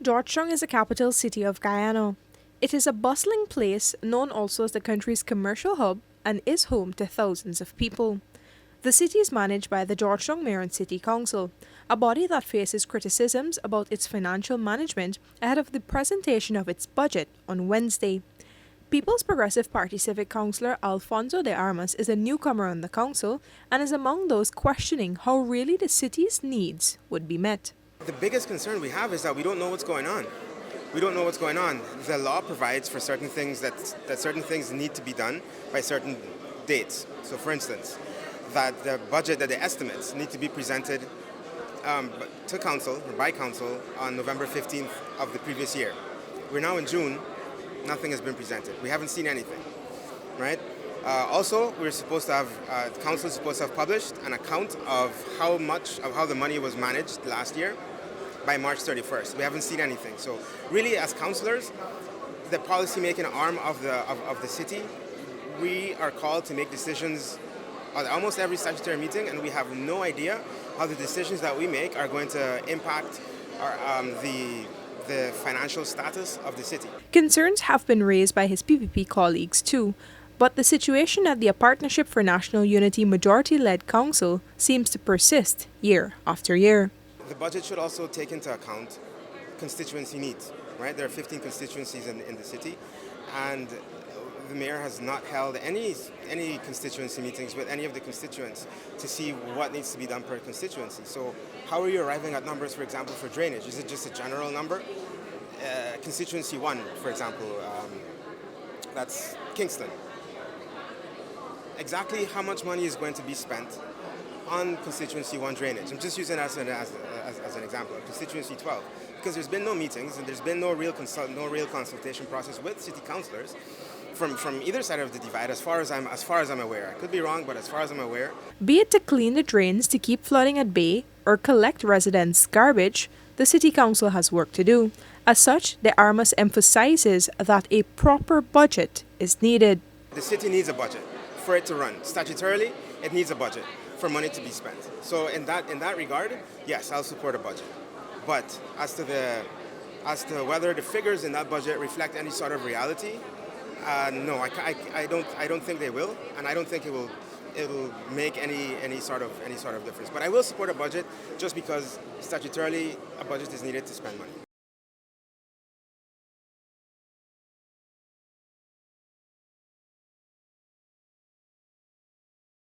Georgetown is the capital city of Guyana. It is a bustling place known also as the country's commercial hub and is home to thousands of people. The city is managed by the Georgetown Mayor and City Council, a body that faces criticisms about its financial management ahead of the presentation of its budget on Wednesday. People's Progressive Party Civic Councillor Alfonso De Armas is a newcomer on the council and is among those questioning how really the city's needs would be met. The biggest concern we have is that we don't know what's going on. We don't know what's going on. The law provides for certain things that certain things need to be done by certain dates. So, for instance, that the budget, that the estimates need to be presented to council or by council on November 15th of the previous year. We're now in June. Nothing has been presented. We haven't seen anything, right? Also, we're supposed to have, the council is supposed to have published an account of how the money was managed last year by March 31st. We haven't seen anything. So really, as councillors, the policy-making arm of the city, we are called to make decisions at almost every statutory meeting, and we have no idea how the decisions that we make are going to impact the financial status of the city. Concerns have been raised by his PPP colleagues too, but the situation at the Partnership for National Unity majority-led council seems to persist year after year. The budget should also take into account constituency needs, right? There are 15 constituencies in the city, and the mayor has not held any constituency meetings with any of the constituents to see what needs to be done per constituency. So how are you arriving at numbers, for example, for drainage? Is it just a general number? Constituency 1, for example, that's Kingston. Exactly how much money is going to be spent on constituency 1 drainage? I'm just using that as an example. Constituency 12, because there's been no meetings and there's been no real consultation process with city councillors from either side of the divide, as far as I'm aware. I could be wrong, but as far as I'm aware. Be it to clean the drains to keep flooding at bay or collect residents' garbage, the city council has work to do. As such, De Armas emphasizes that a proper budget is needed. The city needs a budget for it to run. Statutorily, it needs a budget for money to be spent. So in that regard, yes, I'll support a budget. But as to whether the figures in that budget reflect any sort of reality, no, I don't think they will, and I don't think it'll make any sort of difference. But I will support a budget just because statutorily a budget is needed to spend money.